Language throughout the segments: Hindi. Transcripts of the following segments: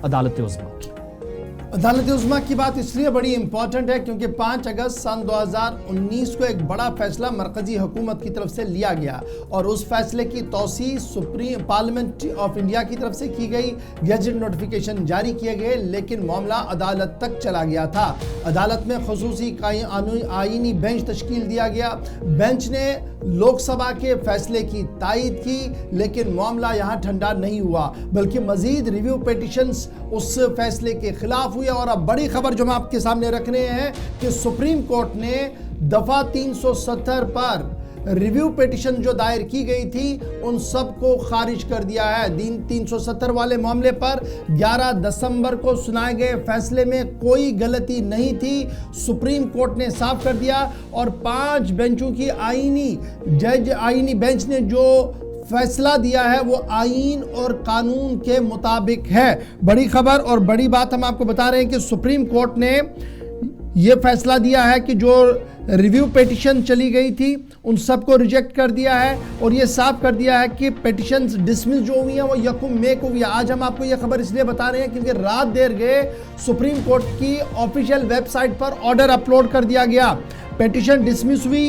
अदालत उज़्मा की। अदालत उज़्मा की बात इसलिए बड़ी इंपॉर्टेंट है क्योंकि 5 अगस्त सन 2019 को एक बड़ा फैसला मरकजी हुकूमत की तरफ से लिया गया और उस फैसले की तौसीह सुप्रीम पार्लियामेंट ऑफ इंडिया की तरफ से की गई, गैजेट नोटिफिकेशन जारी किए गए, लेकिन मामला अदालत तक चला गया था। अदालत में खुसूसी आईनी बेंच तश्कील दिया गया। बेंच ने लोकसभा के फैसले की तायद की, लेकिन मामला यहाँ ठंडा नहीं हुआ बल्कि मजीद रिव्यू पिटिशंस उस फैसले के खिलाफ हुई। और अब बड़ी खबर जो हम आपके सामने रख रहे हैं कि सुप्रीम कोर्ट ने दफा 370 पर रिव्यू पिटिशन जो दायर की गई थी उन सब को खारिज कर दिया है। 370 वाले मामले पर 11 दिसंबर को सुनाए गए फैसले में कोई गलती नहीं थी, सुप्रीम कोर्ट ने साफ कर दिया। और 5 बेंचों की आईनी बेंच ने जो फैसला दिया है वो आईन और कानून के मुताबिक है। बड़ी खबर और बड़ी बात हम आपको बता रहे हैं कि सुप्रीम कोर्ट ने ये फैसला दिया है कि जो रिव्यू पिटिशन चली गई थी उन सबको रिजेक्ट कर दिया है और ये साफ कर दिया है कि पिटिशंस डिसमिस जो हुई हैं वो 1 मई को हुई है। आज हम आपको ये खबर इसलिए बता रहे हैं क्योंकि रात देर गए सुप्रीम कोर्ट की ऑफिशियल वेबसाइट पर ऑर्डर अपलोड कर दिया गया। पिटिशन डिसमिस हुई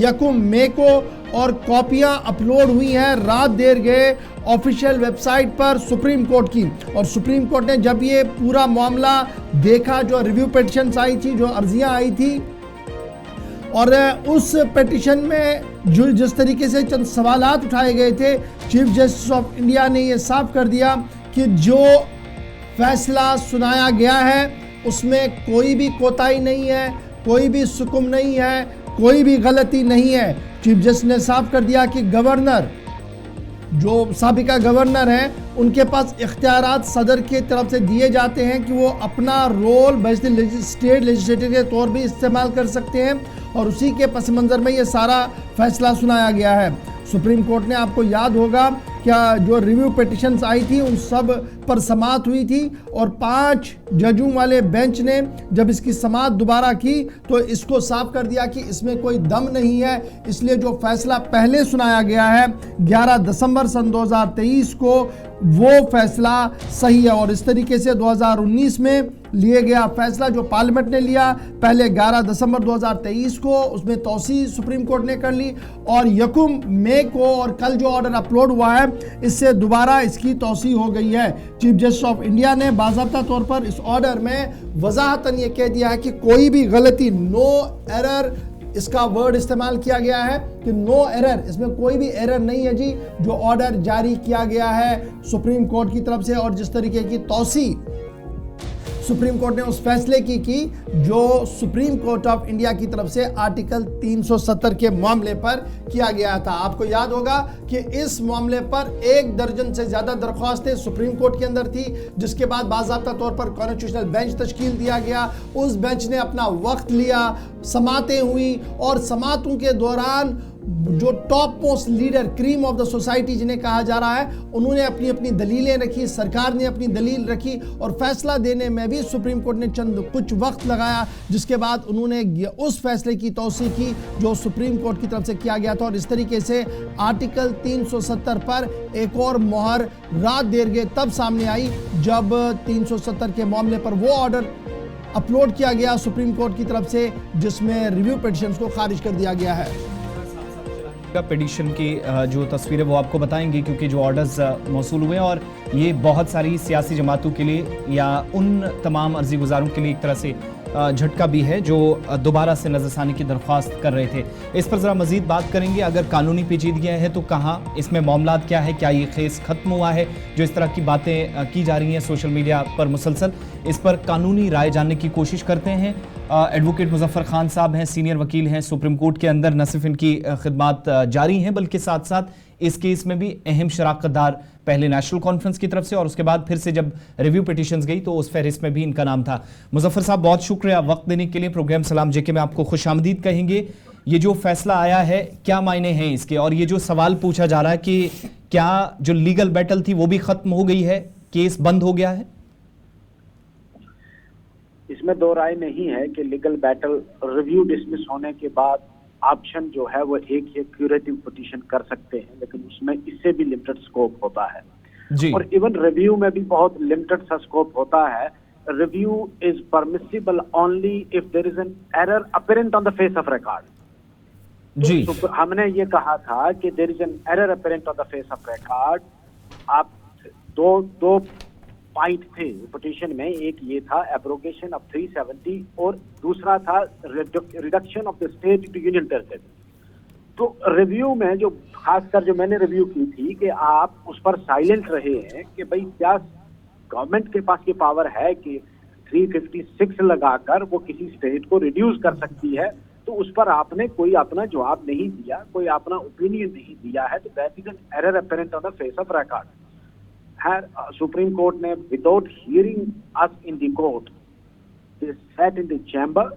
1 मई को और कॉपियां अपलोड हुई हैं रात देर गए ऑफिशियल वेबसाइट पर सुप्रीम कोर्ट की। और सुप्रीम कोर्ट ने जब ये पूरा मामला देखा, जो रिव्यू पिटिशंस आई थी, जो अर्जियां आई थी, और उस पिटिशन में जो जिस तरीके से चंद सवालात उठाए गए थे, चीफ जस्टिस ऑफ इंडिया ने ये साफ कर दिया कि जो फैसला सुनाया गया है उसमें कोई भी कोताही नहीं है, कोई भी सुकुम नहीं है, कोई भी गलती नहीं है। चीफ जस्टिस ने साफ कर दिया कि गवर्नर, जो साबिका गवर्नर हैं, उनके पास इख्तियारात सदर की तरफ से दिए जाते हैं कि वो अपना रोल स्टेट लेजिस्लेटर के तौर पर इस्तेमाल कर सकते हैं और उसी के पस मंज़र में ये सारा फैसला सुनाया गया है। सुप्रीम कोर्ट ने, आपको याद होगा, क्या जो रिव्यू पिटिशंस आई थी उन सब पर समाअत हुई थी और 5 जजों वाले बेंच ने जब इसकी समाअत दोबारा की तो इसको साफ कर दिया कि इसमें कोई दम नहीं है, इसलिए जो फैसला पहले सुनाया गया है 11 दिसंबर सन 2023 को, वो फैसला सही है। और इस तरीके से 2019 में लिए गया फैसला जो पार्लियामेंट ने लिया पहले 11 दिसंबर 2023 को, उसमें तौसीह सुप्रीम कोर्ट ने कर ली और 1 मई को और कल जो ऑर्डर अपलोड हुआ है इससे दोबारा इसकी तौसीह हो गई है। चीफ जस्टिस ऑफ इंडिया ने बाज़ाब्ता तौर पर इस ऑर्डर में वजाहतन ये कह दिया है कि कोई भी गलती, नो एरर, इसका वर्ड इस्तेमाल किया गया है कि नो एरर, इसमें कोई भी एरर नहीं है जी। जो ऑर्डर जारी किया गया है सुप्रीम कोर्ट की तरफ से और जिस तरीके की तौसीह सुप्रीम कोर्ट ने उस फैसले की जो सुप्रीम कोर्ट ऑफ इंडिया की तरफ से आर्टिकल 370 के मामले पर किया गया था। आपको याद होगा कि इस मामले पर 1 दर्जन से ज्यादा दरख्वास्तें सुप्रीम कोर्ट के अंदर थी, जिसके बाद बाज़ाब्ता तौर पर कॉन्स्टिट्यूशनल बेंच तश्कील दिया गया। उस बेंच ने अपना वक्त लिया, समातें हुई और समातों के दौरान जो top most leader, cream of the society जिन्हें कहा जा रहा है, उन्होंने अपनी अपनी दलीलें रखी, सरकार ने अपनी दलील रखी और फैसला देने में भी सुप्रीम कोर्ट ने कुछ वक्त लगाया, जिसके बाद उन्होंने उस फैसले की तौसीह की जो सुप्रीम कोर्ट की तरफ से किया गया था। और इस तरीके से आर्टिकल 370 पर एक और मोहर रात देर गए तब सामने आई जब 370 के मामले पर वो ऑर्डर अपलोड किया गया सुप्रीम कोर्ट की तरफ से जिसमें रिव्यू पिटिशंस को खारिज कर दिया गया है। पिटिशन की जो तस्वीर है वो आपको बताएंगे क्योंकि जो ऑर्डर्स मौसूल हुए हैं और ये बहुत सारी सियासी जमातों के लिए या उन तमाम अर्जी गुजारों के लिए एक तरह से झटका भी है जो दोबारा से नजरसानी की दरख्वास्त कर रहे थे। इस पर ज़रा मजीद बात करेंगे। अगर कानूनी पेचीदगियाँ हैं तो कहाँ, इसमें मामला क्या है, क्या ये केस ख़त्म हुआ है? जो इस तरह की बातें की जा रही हैं सोशल मीडिया पर मुसलसल, इस पर कानूनी राय जानने की कोशिश करते हैं। एडवोकेट मुजफ्फर खान साहब हैं, सीनियर वकील हैं सुप्रीम कोर्ट के अंदर। न सिर्फ इनकी खिदमात जारी हैं बल्कि साथ साथ इस केस में भी अहम शराकतदार, पहले नेशनल कॉन्फ्रेंस की तरफ से और उसके बाद फिर से जब रिव्यू पिटिशंस गई तो उस फहरिस्त में भी इनका नाम था। मुजफ्फर साहब, बहुत शुक्रिया वक्त देने के लिए। प्रोग्राम सलाम जेके में आपको खुशामदीद कहेंगे। ये जो फैसला आया है क्या मायने हैं इसके, और ये जो सवाल पूछा जा रहा है कि क्या जो लीगल बैटल थी वो भी खत्म हो गई है, केस बंद हो गया है? इसमें दो राय नहीं है कि लीगल बैटल रिव्यू डिसमिस होने के बाद ऑप्शन जो है वो एक क्यूरेटिव पिटीशन कर सकते हैं, लेकिन उसमें इससे भी लिमिटेड स्कोप होता है। जी। और इवन रिव्यू में भी बहुत लिमिटेड सा स्कोप होता है। Review is permissible only if there is an error apparent on the face of record. जी। तो हमने ये कहा था कि there is an error apparent on the face of record. आप दो पॉइंट थे पिटीशन में, एक ये था एब्रोगेशन ऑफ 370 और दूसरा था reduction of the state to union territory. तो रिव्यू में जो खासकर जो मैंने रिव्यू की थी कि आप उस पर साइलेंट रहे हैं कि भाई क्या गवर्नमेंट के पास ये पावर है कि 356 लगाकर वो किसी स्टेट को रिड्यूस कर सकती है, तो उस पर आपने कोई अपना जवाब नहीं दिया, कोई अपना ओपिनियन नहीं दिया है। तो that is an error apparent on the face of record. Supreme court ने without hearing us in the court set in the chamber,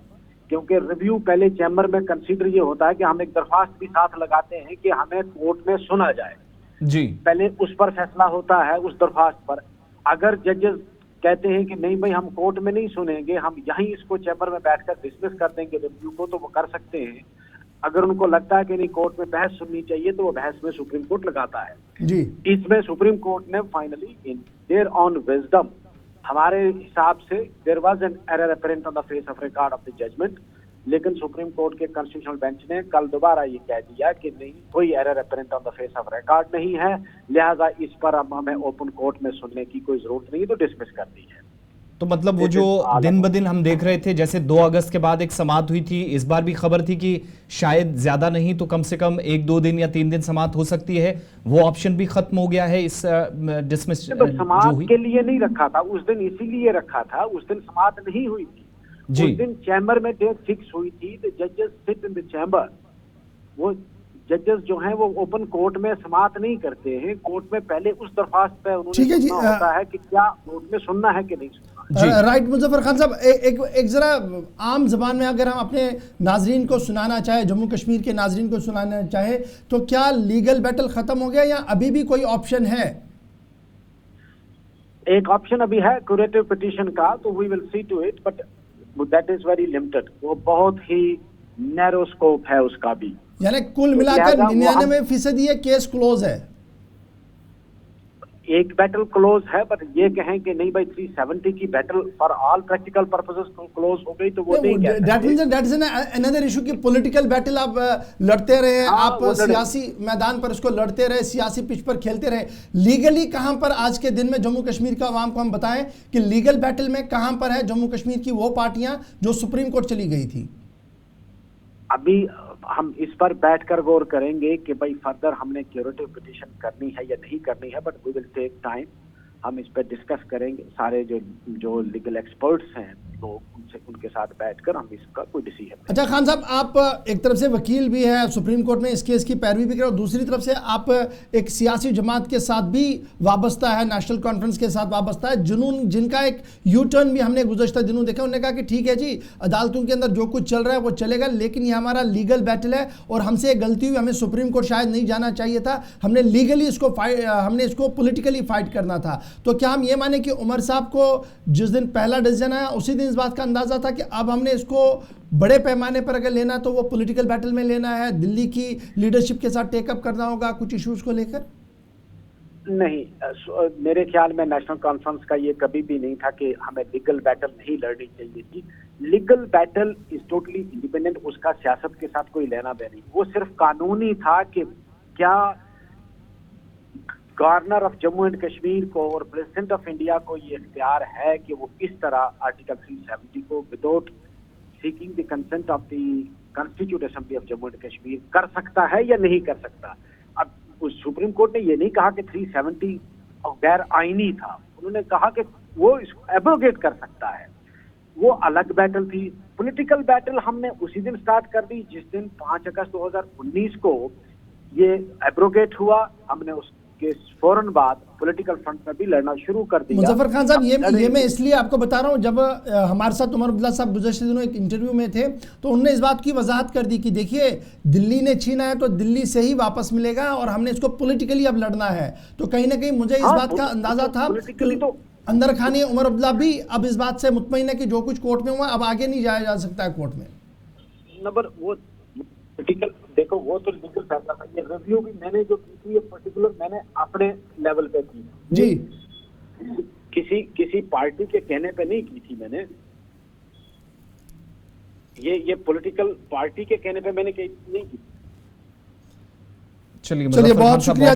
क्योंकि रिव्यू पहले चैम्बर में कंसीडर ये होता है कि हम एक दरख्वास्त भी साथ लगाते हैं कि हमें कोर्ट में सुना जाए। जी। पहले उस पर फैसला होता है उस दरख्वास्त पर। अगर जजेस कहते हैं कि नहीं भाई हम कोर्ट में नहीं सुनेंगे, हम यहीं इसको चैम्बर में बैठकर डिसमिस कर देंगे रिव्यू को, तो वो कर सकते हैं। अगर उनको लगता है कि नहीं कोर्ट में बहस सुननी चाहिए, तो वो बहस में सुप्रीम कोर्ट लगाता है। जी। इसमें सुप्रीम कोर्ट ने finally in their own wisdom, हमारे हिसाब से there was an error apparent on the face of record of the judgment, लेकिन सुप्रीम कोर्ट के कॉन्स्टिट्यूशनल बेंच ने कल दोबारा ये कह दिया कि नहीं, कोई error apparent on the face of record नहीं है, लिहाजा इस पर अब हमें ओपन कोर्ट में सुनने की कोई जरूरत नहीं, तो डिसमिस कर दी है। तो मतलब वो जो दिन ब दिन हम देख रहे थे, जैसे 2 अगस्त के बाद एक समाअत हुई थी, इस बार भी खबर थी कि शायद ज्यादा नहीं तो कम से कम 1-2 दिन या 3 दिन समाअत हो सकती है, वो ऑप्शन भी खत्म हो गया है इस डिसमिस तो समाअत के लिए नहीं रखा था उस दिन, इसीलिए रखा था। उस दिन समाअत नहीं हुई थी जी। उस दिन चैम्बर में डेट फिक्स हुई थी। द जजेस सिट इन द चैम्बर। वो जजेस जो हैं वो ओपन कोर्ट में समाअत नहीं करते हैं, कोर्ट में पहले उस दरख्वास्त पे उन्होंने सुनना होता है कि क्या कोर्ट में सुनना है कि नहीं सुनना। राइट मुजफ्फर खान साहब, एक जरा आम जबान में अगर हम अपने नाजरीन को सुनाना चाहे, जम्मू कश्मीर के नाजरीन को सुनाना चाहे, तो क्या लीगल बैटल खत्म हो गया या अभी भी कोई ऑप्शन है? एक ऑप्शन अभी है क्यूरेटिव पिटीशन का, तो we will see to it, but that is very limited. वो बहुत ही नैरो स्कोप है उसका भी, यानी कुल मिलाकर 99% ये केस क्लोज है। एक बैटल क्लोज है, बट ये कहें कि नहीं भाई 370 की battle for all practical purposes close हो गई, तो वो नहीं कह सकते। दैट इज अनदर इशू की पॉलिटिकल बैटल आप लड़ते रहे, आप सियासी मैदान पर इसको लड़ते रहे, सियासी पिच पर खेलते रहे। लीगली कहां पर आज के दिन में जम्मू कश्मीर का आवाम को हम बताएं कि लीगल बैटल में कहां पर है जम्मू कश्मीर की वो पार्टियां जो सुप्रीम कोर्ट चली गई थी? अभी हम इस पर बैठकर गौर करेंगे कि भाई फर्दर हमने क्यूरेटिव पिटीशन करनी है या नहीं करनी है, but we will take time. हम इस पर डिस्कस करेंगे, सारे जो लीगल एक्सपर्ट्स हैं लोग, उनके साथ बैठकर हम इसका कोई डिसीजन। अच्छा खान साहब, आप एक तरफ से वकील भी हैं, सुप्रीम कोर्ट में इस केस की पैरवी भी कर रहे हो, दूसरी तरफ से आप एक सियासी जमात के साथ भी वाबस्ता है, नेशनल कॉन्फ्रेंस के साथ वाबस्ता है, जिनका एक यू टर्न भी हमने गुज़श्ता दिनों देखा। उन्होंने कहा कि ठीक है जी, अदालतों के अंदर जो कुछ चल रहा है वो चलेगा, लेकिन ये हमारा लीगल बैटल है और हमसे एक गलती हुई, हमें सुप्रीम कोर्ट शायद नहीं जाना चाहिए था, हमने लीगली इसको हमने इसको पॉलिटिकली फाइट करना था। तो क्या हम ये माने कि उमर साहब को जिस दिन पहला डिसीजन आया उसी दिन इस बात का अंदाजा था कि अब हमने इसको बड़े पैमाने पर अगर लेना तो वो पॉलिटिकल बैटल में लेना है, दिल्ली की लीडरशिप के साथ टेकअप करना होगा कुछ इश्यूज को लेकर? नहीं, मेरे ख्याल में नेशनल कॉन्फ्रेंस का ये कभी भी नहीं था कि हमें लीगल बैटल नहीं लड़नी चाहिए थी। Legal battle is totally independent, उसका सियासत के साथ कोई लेना देना नहीं। वो सिर्फ कानूनी था कि क्या governor of Jammu and Kashmir को और प्रेसिडेंट ऑफ इंडिया को ये इख्तियार है कि वो किस तरह आर्टिकल 370 को without seeking the consent of the constitute assembly of Jammu and Kashmir कर सकता है या नहीं कर सकता। अब उस सुप्रीम कोर्ट ने ये नहीं कहा कि 370 गैर आईनी था, उन्होंने कहा कि वो इसको एब्रोगेट कर सकता है। वो अलग बैटल थी। पॉलिटिकल बैटल हमने उसी दिन स्टार्ट कर दी जिस दिन 5 अगस्त 2019 को ये एब्रोगेट हुआ। हमने उसके फौरन बाद पॉलिटिकल फ्रंट में भी लड़ना शुरू कर दिया। मुजफ्फर खान साहब, ये मैं इसलिए आपको बता रहा हूँ, जब हमारे साथ उमर अब्दुल्ला साहब गुज़श्ते दिनों एक इंटरव्यू में थे तो उन्होंने इस बात की वजाहत कर दी कि देखिए दिल्ली ने छीना है तो दिल्ली से ही वापस मिलेगा और हमने इसको पॉलिटिकली अब लड़ना है। तो कहीं ना कहीं मुझे इस बात का अंदाजा था, अंदर खानी उमर अब्दुल्ला भी अब इस बात से मुतमईन है कि जो कुछ कोर्ट में हुआ अब आगे नहीं जाया जा सकता है कोर्ट में। नंबर वो पॉलिटिकल देखो, तो वो तो लीगल फैसला था। ये रिव्यू भी मैंने जो की थी, ये पर्टिकुलर मैंने अपने लेवल पे की जी किसी पार्टी के कहने पे नहीं की थी मैंने। ये पॉलिटिकल पार्टी के कहने पे मैंने नहीं की। चलिए चलिए मुजफ्फर खान बहुत साहब, शुक्रिया।